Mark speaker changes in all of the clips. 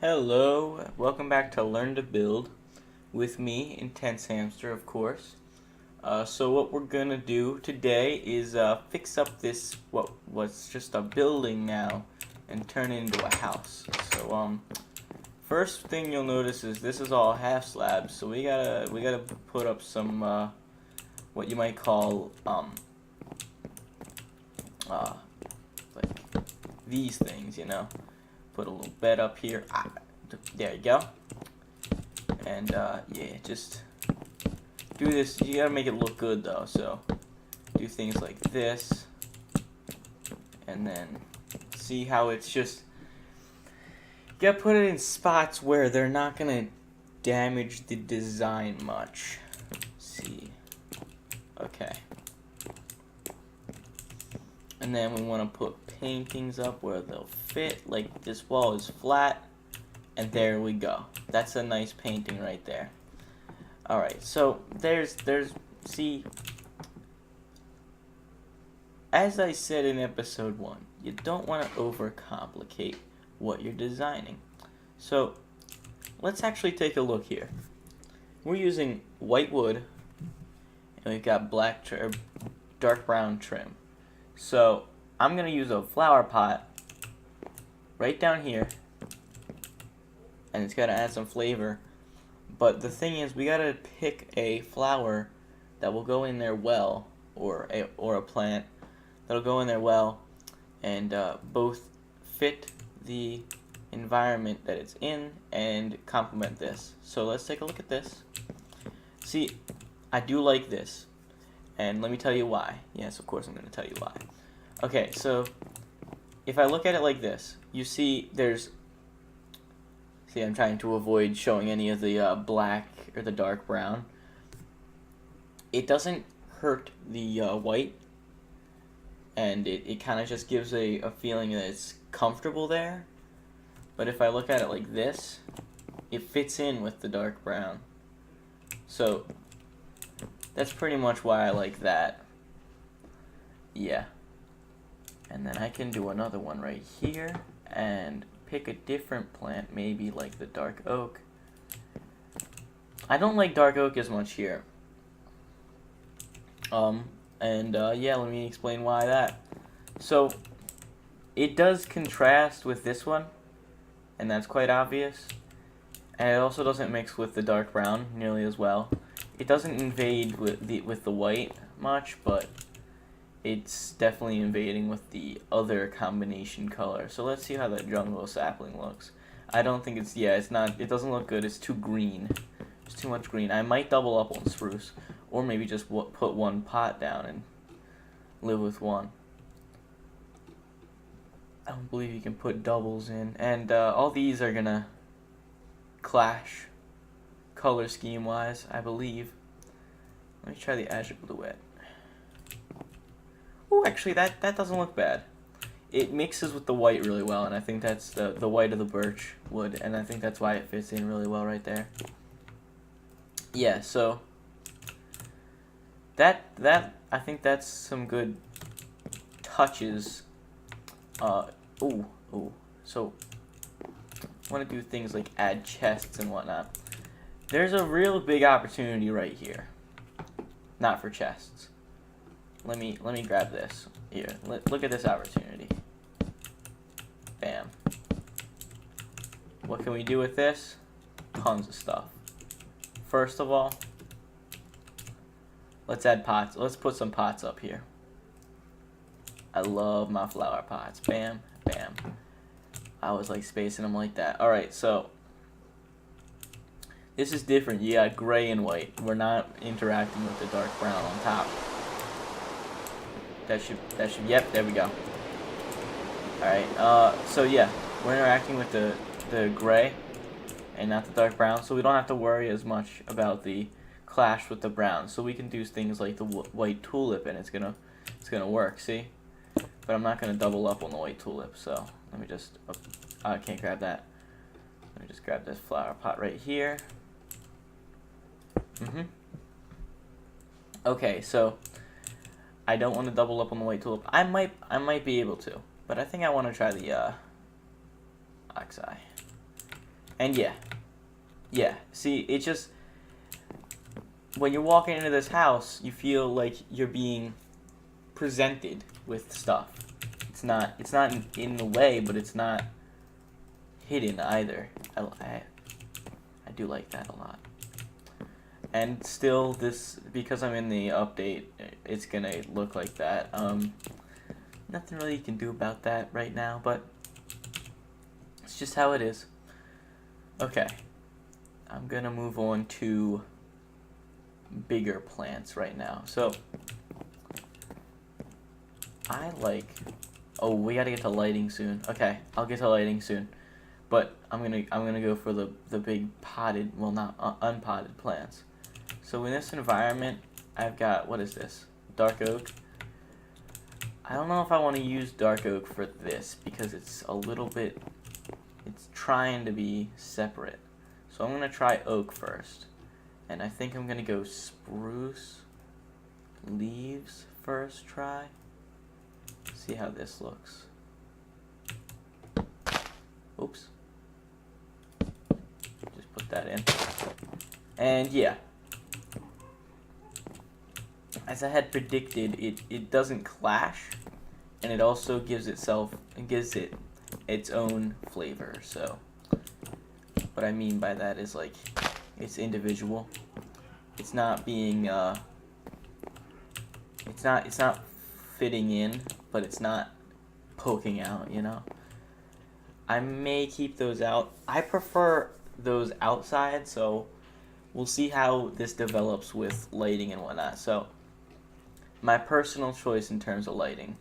Speaker 1: Hello, welcome back to Learn to Build with me, Intense Hamster, of course. So what we're gonna do today is fix up this what was just a building now and turn it into a house. So first thing you'll notice is this is all half slabs, so we gotta put up some what you might call like these things, you know. Put a little bed up here. There you go. And yeah, just do this. You gotta make it look good though. So do things like this, and then see how it's just. You gotta put it in spots where they're not gonna damage the design much. See. Okay. And then we want to put paintings up where they'll fit. Like this wall is flat, and there we go. That's a nice painting right there. Alright, so see, as I said in episode 1, you don't want to overcomplicate what you're designing. So let's actually take a look here. We're using white wood, and we've got dark brown trim. So I'm going to use a flower pot right down here, and it's got to add some flavor. But the thing is, we got to pick a flower that will go in there well, or a plant that'll go in there well, and both fit the environment that it's in and complement this. So let's take a look at this. See, I do like this. And let me tell you why. Yes, of course I'm going to tell you why. Okay, so if I look at it like this, you see See, I'm trying to avoid showing any of the black or the dark brown. It doesn't hurt the white, and it kind of just gives a feeling that it's comfortable there. But if I look at it like this, it fits in with the dark brown. So that's pretty much why I like that. Yeah. And then I can do another one right here and pick a different plant, maybe like the dark oak. I don't like dark oak as much here. Yeah, let me explain why that. So it does contrast with this one, and that's quite obvious. And it also doesn't mix with the dark brown nearly as well. It doesn't invade with the white much, but it's definitely invading with the other combination color. So let's see how that jungle sapling looks. I don't think it doesn't look good. It's too green. It's too much green. I might double up on spruce, or maybe just put one pot down and live with one. I don't believe you can put doubles in. And all these are gonna clash color scheme wise, I believe. Let me try the azure bluette. Oh, actually that doesn't look bad. It mixes with the white really well, and I think that's the white of the birch wood, and I think that's why it fits in really well right there. Yeah, so that I think that's some good touches. So I want to do things like add chests and whatnot. There's a real big opportunity right here. Not for chests. Let me grab this. Here, look at this opportunity. Bam. What can we do with this? Tons of stuff. First of all, let's add pots. Let's put some pots up here. I love my flower pots. Bam, bam. I always like spacing them like that. Alright, so this is different. You got gray and white. We're not interacting with the dark brown on top. That should, yep, there we go. Alright, so yeah, we're interacting with the gray and not the dark brown, so we don't have to worry as much about the clash with the brown. So we can do things like the white tulip, and it's gonna work, see? But I'm not gonna double up on the white tulip, so let me just, I can't grab that. Let me just grab this flower pot right here. Okay, so I don't want to double up on the white tulip. I might be able to, but I think I want to try the oxeye. And yeah. See, it just, when you're walking into this house, you feel like you're being presented with stuff. It's not in the way, but it's not hidden either. I do like that a lot. And still, this, because I'm in the update, it's gonna look like that. Nothing really you can do about that right now, but it's just how it is. Okay, I'm gonna move on to bigger plants right now. So I like, oh, we gotta get to lighting soon. Okay, I'll get to lighting soon, but I'm gonna go for the big potted, well, not unpotted plants. So in this environment, I've got, what is this? Dark oak. I don't know if I want to use dark oak for this because it's a little bit, it's trying to be separate. So I'm going to try oak first. And I think I'm going to go spruce leaves first try. See how this looks. Oops. Just put that in. And yeah. As I had predicted, it doesn't clash, and it also gives it its own flavor. So what I mean by that is, like, it's individual. It's not being it's not fitting in, but it's not poking out, you know. I may keep those out. I prefer those outside, so we'll see how this develops with lighting and whatnot. So my personal choice in terms of lighting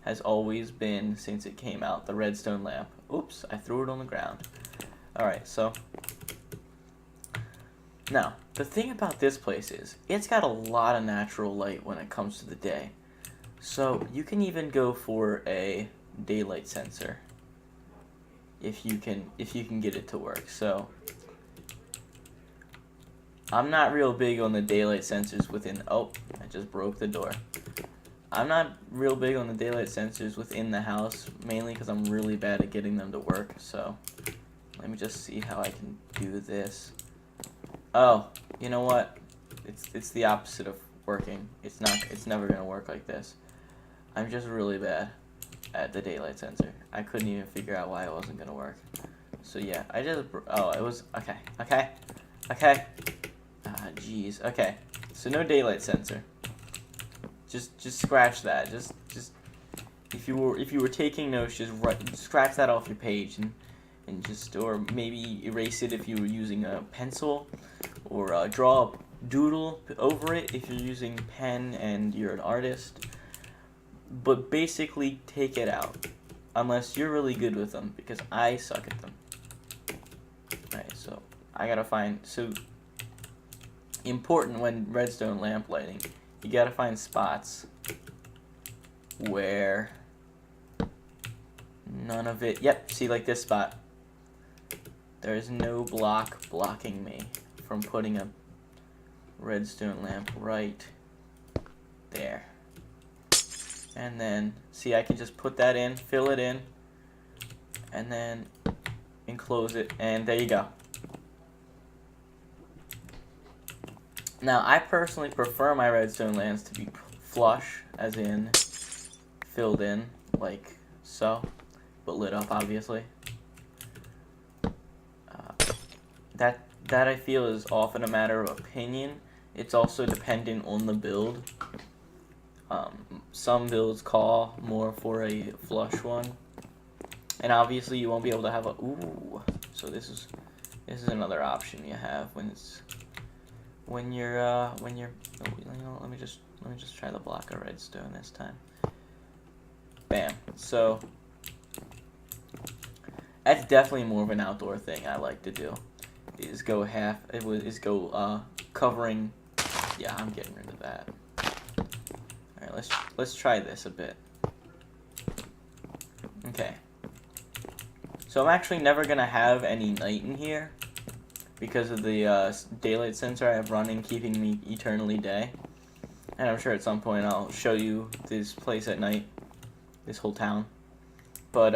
Speaker 1: has always been, since it came out, the redstone lamp. Oops, I threw it on the ground. Alright, so now, the thing about this place is, it's got a lot of natural light when it comes to the day. So you can even go for a daylight sensor if you can get it to work. So I'm not real big on the daylight sensors within, oh, I just broke the door. I'm not real big on the daylight sensors within the house, mainly because I'm really bad at getting them to work. So let me just see how I can do this. Oh, you know what? It's the opposite of working. It's never gonna work like this. I'm just really bad at the daylight sensor. I couldn't even figure out why it wasn't gonna work. So yeah, I just, oh, it was, okay. Ah, jeez. Okay, so no daylight sensor. Just scratch that. Just if you were taking notes, just scratch that off your page and just, or maybe erase it if you were using a pencil, or draw a doodle over it if you're using pen and you're an artist. But basically, take it out, unless you're really good with them, because I suck at them. Alright, so I gotta find, so important when redstone lamp lighting, you gotta find spots where none of it, yep, see, like this spot, there's no block blocking me from putting a redstone lamp right there. And then, see, I can just put that in, fill it in, and then enclose it, and there you go. Now, I personally prefer my redstone lamps to be flush, as in filled in, like so, but lit up, obviously. That I feel is often a matter of opinion. It's also dependent on the build. Some builds call more for a flush one, and obviously you won't be able to have a, ooh. So this is another option you have when you're oh, you know, let me just try the block of redstone this time. Bam. So that's definitely more of an outdoor thing I like to do. Is go covering. Yeah, I'm getting rid of that. All right, let's try this a bit. Okay. So I'm actually never gonna have any night in here because of the daylight sensor I have running, keeping me eternally day. And I'm sure at some point I'll show you this place at night, this whole town. But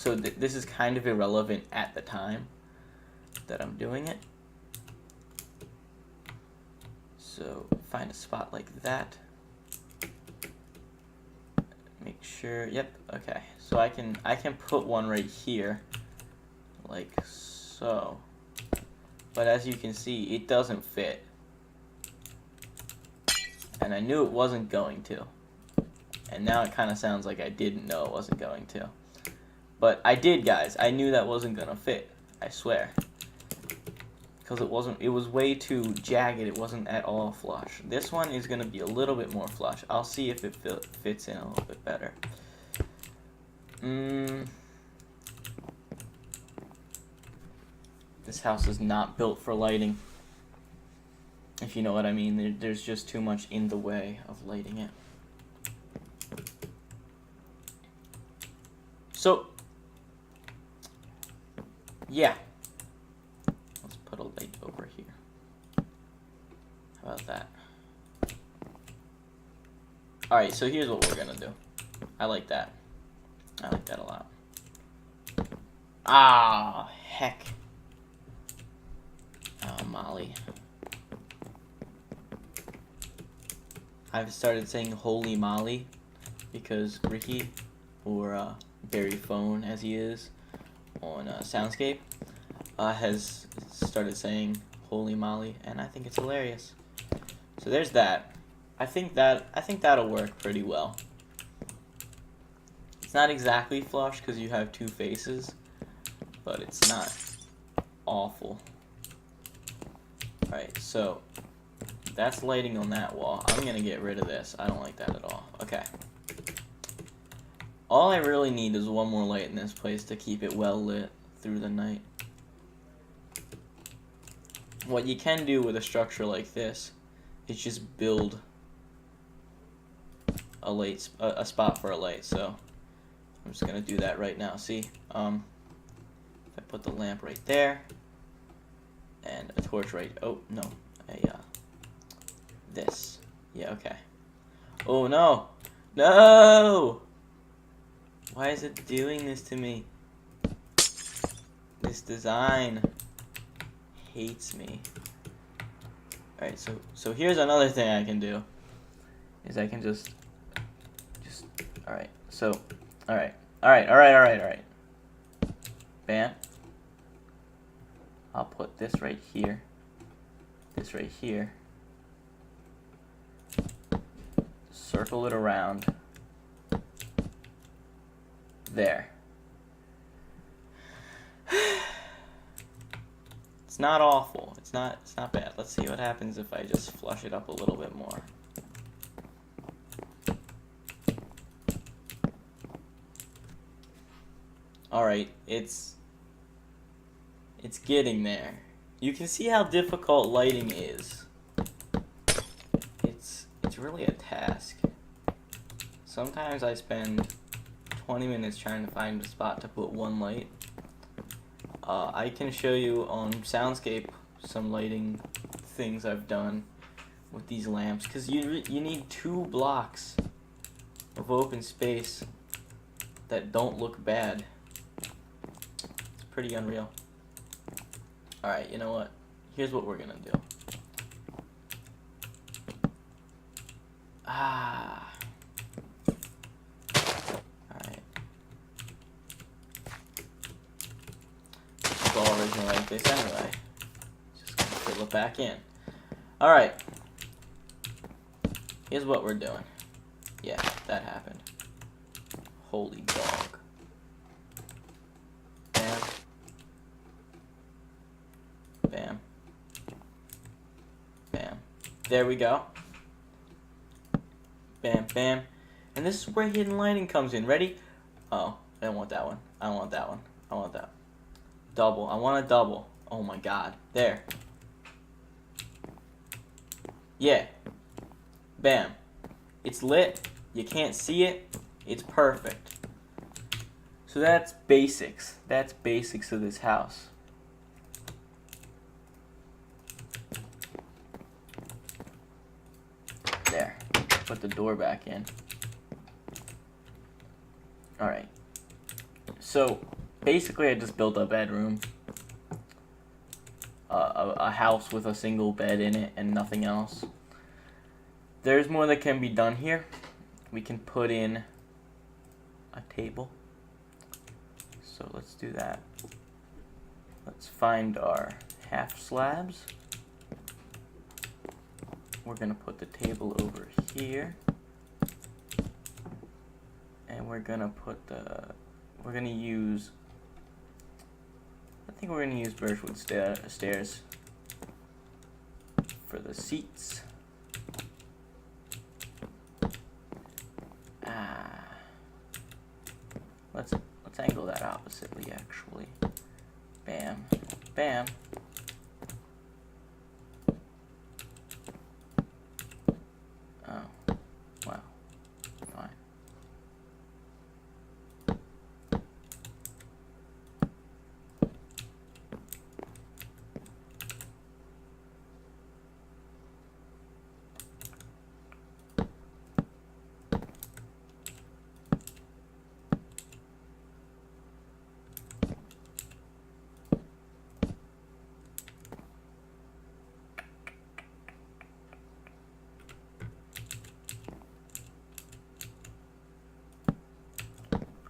Speaker 1: so this is kind of irrelevant at the time that I'm doing it. So find a spot like that. Make sure, yep, okay. So I can put one right here, like so. But as you can see, it doesn't fit. And I knew it wasn't going to. And now it kind of sounds like I didn't know it wasn't going to. But I did, guys. I knew that wasn't going to fit. I swear. Because it was way too jagged. It wasn't at all flush. This one is going to be a little bit more flush. I'll see if it fits in a little bit better. This house is not built for lighting. If you know what I mean. There's just too much in the way of lighting it. So, yeah. Let's put a light over here. How about that? Alright, so here's what we're gonna do. I like that. I like that a lot. Ah, heck. Oh, Molly. I've started saying holy moly because Ricky, or Barry Phone as he is on Soundscape, has started saying holy moly, and I think it's hilarious. So there's that. I think that'll work pretty well. It's not exactly flush because you have two faces, but it's not awful. Alright, so that's lighting on that wall. I'm gonna get rid of this. I don't like that at all. Okay. All I really need is one more light in this place to keep it well lit through the night. What you can do with a structure like this is just build a spot for a light. So I'm just gonna do that right now. See, if I put the lamp right there and a torch right. Oh no, this. Yeah, okay. Oh no, no! Why is it doing this to me? This design hates me. Alright, so here's another thing I can do. Is I can just alright, so alright. Bam. I'll put this right here. This right here. Circle it around. There. It's not awful. It's not bad. Let's see what happens if I just flush it up a little bit more. Alright, it's getting there. You can see how difficult lighting is. It's really a task. Sometimes I spend 20 minutes trying to find a spot to put one light. I can show you on Soundscape some lighting things I've done with these lamps, because you need 2 blocks of open space that don't look bad. It's pretty unreal. Alright, you know what? Here's what we're gonna do. Alright. It's all original like this anyway. Just gonna fill it back in. Alright. Here's what we're doing. Yeah, that happened. Holy dog. Bam. Bam. Bam. There we go. Bam, bam. And this is where hidden lighting comes in. Ready? Oh, I don't want that one. I don't want that one. I want that. Double. I want a double. Oh my god. There. Yeah. Bam. It's lit. You can't see it. It's perfect. So that's basics. That's basics of this house. There. Put the door back in. Alright. So basically I just built a bedroom. A house with a single bed in it and nothing else. There's more that can be done here. We can put in a table. So let's do that. Let's find our half slabs. We're gonna put the table over here. And we're gonna use, I think we're gonna use birchwood stairs for the seats. Let's angle that oppositely, actually. Bam, bam. Oh, wow, fine.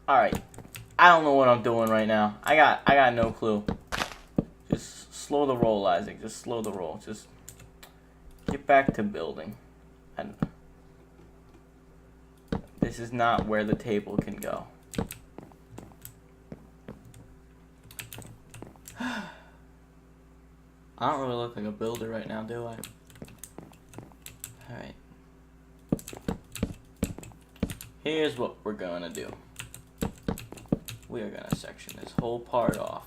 Speaker 1: Alright, I don't know what I'm doing right now. I got no clue. Just slow the roll, Isaac. Just slow the roll. Just get back to building. This is not where the table can go. I don't really look like a builder right now, do I? Alright. Here's what we're gonna do. We are gonna section this whole part off.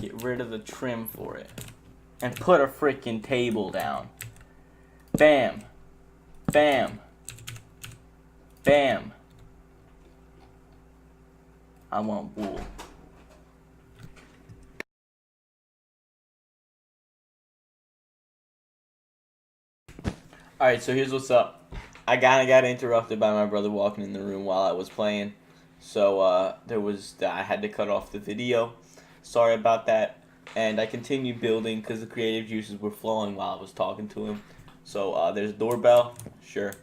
Speaker 1: Get rid of the trim for it. And put a freaking table down. Bam. Bam. Bam. I want wool. Alright, so here's what's up. I kinda got interrupted by my brother walking in the room while I was playing. So I had to cut off the video. Sorry about that. And I continued building because the creative juices were flowing while I was talking to him. So there's a doorbell. Sure.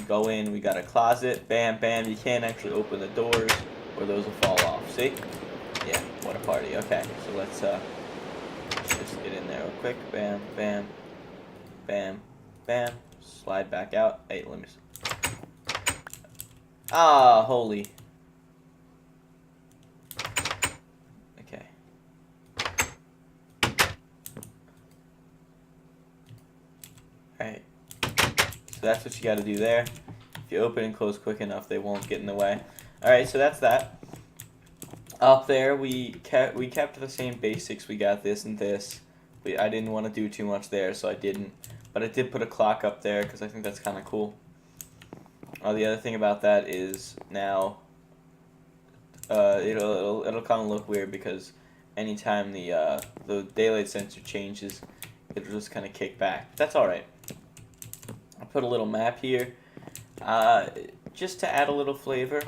Speaker 1: Go in. We got a closet. Bam, bam. You can't actually open the doors or those will fall off. See? Yeah, what a party. Okay, so let's just get in there real quick. Bam, bam, bam, bam. Slide back out. Hey, let me see. Ah, holy. Okay. Alright. So that's what you gotta do there. If you open and close quick enough, they won't get in the way. Alright, so that's that. Up there, we kept the same basics. We got this and this. I didn't want to do too much there, so I didn't. But I did put a clock up there because I think that's kind of cool. The other thing about that is now it'll kind of look weird because anytime the daylight sensor changes, it'll just kind of kick back. That's all right. I put a little map here, just to add a little flavor.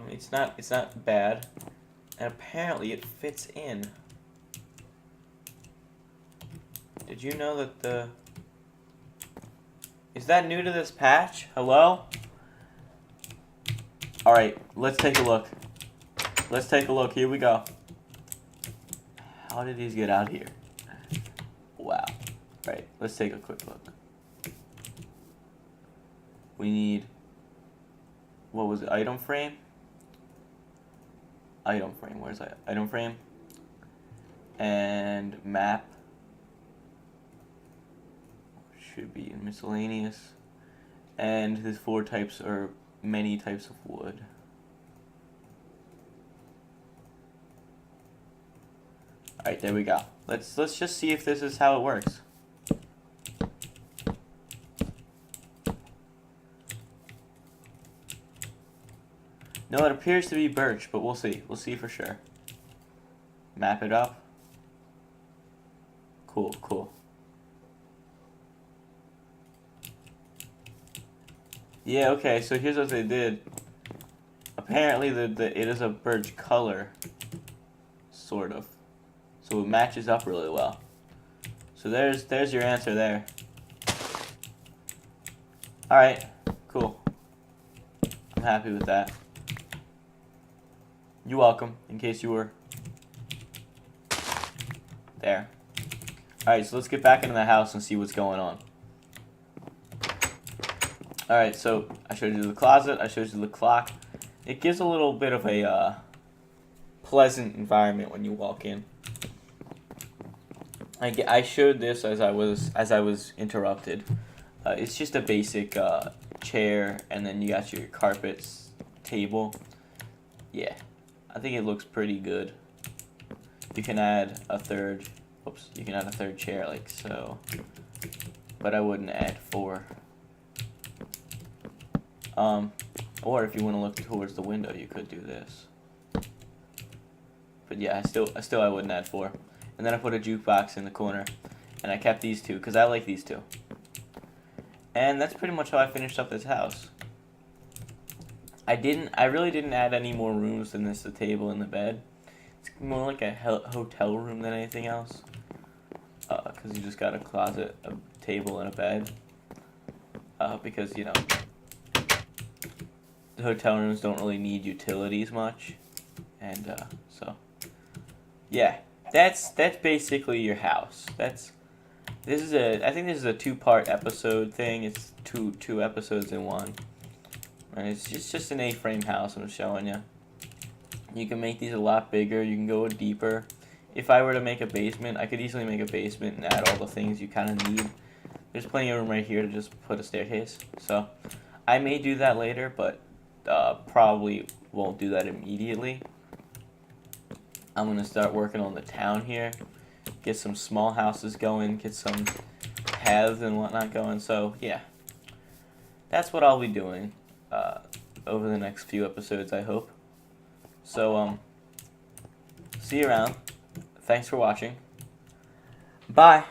Speaker 1: It's not bad, and apparently it fits in. Did you know that is that new to this patch? Hello? Alright, let's take a look. Let's take a look. Here we go. How did these get out here? Wow. Right, let's take a quick look. We need, what was it, item frame? Item frame, where's that? Item frame. And map. Should be in miscellaneous. And the 4 types or many types of wood. Alright, there we go. Let's just see if this is how it works. No, it appears to be birch, but we'll see. We'll see for sure. Map it up. Cool, cool. Yeah, okay, so here's what they did. apparently it is a birch color, sort of. So it matches up really well. So there's your answer there. Alright, cool. I'm happy with that. You're welcome, in case you were there. Alright, so let's get back into the house and see what's going on. Alright, so I showed you the closet, I showed you the clock. It gives a little bit of a pleasant environment when you walk in. I showed this as I was interrupted. It's just a basic chair, and then you got your carpets, table. Yeah, I think it looks pretty good. You can add a third. Oops, you can add a third chair like so, but I wouldn't add 4. Or if you want to look towards the window, you could do this. But yeah, I wouldn't add 4. And then I put a jukebox in the corner, and I kept these 2 because I like these 2. And that's pretty much how I finished up this house. I really didn't add any more rooms than this, the table and the bed. It's more like a hotel room than anything else. Because you just got a closet, a table, and a bed. Because, you know, the hotel rooms don't really need utilities much. And, so, yeah. That's basically your house. I think this is a 2-part episode thing. It's two episodes in one. And it's just an A-frame house I'm showing you. You can make these a lot bigger. You can go deeper. If I were to make a basement, I could easily make a basement and add all the things you kind of need. There's plenty of room right here to just put a staircase. So I may do that later, but probably won't do that immediately. I'm going to start working on the town here. Get some small houses going. Get some paths and whatnot going. So, yeah. That's what I'll be doing over the next few episodes, I hope. So, see you around. Thanks for watching. Bye.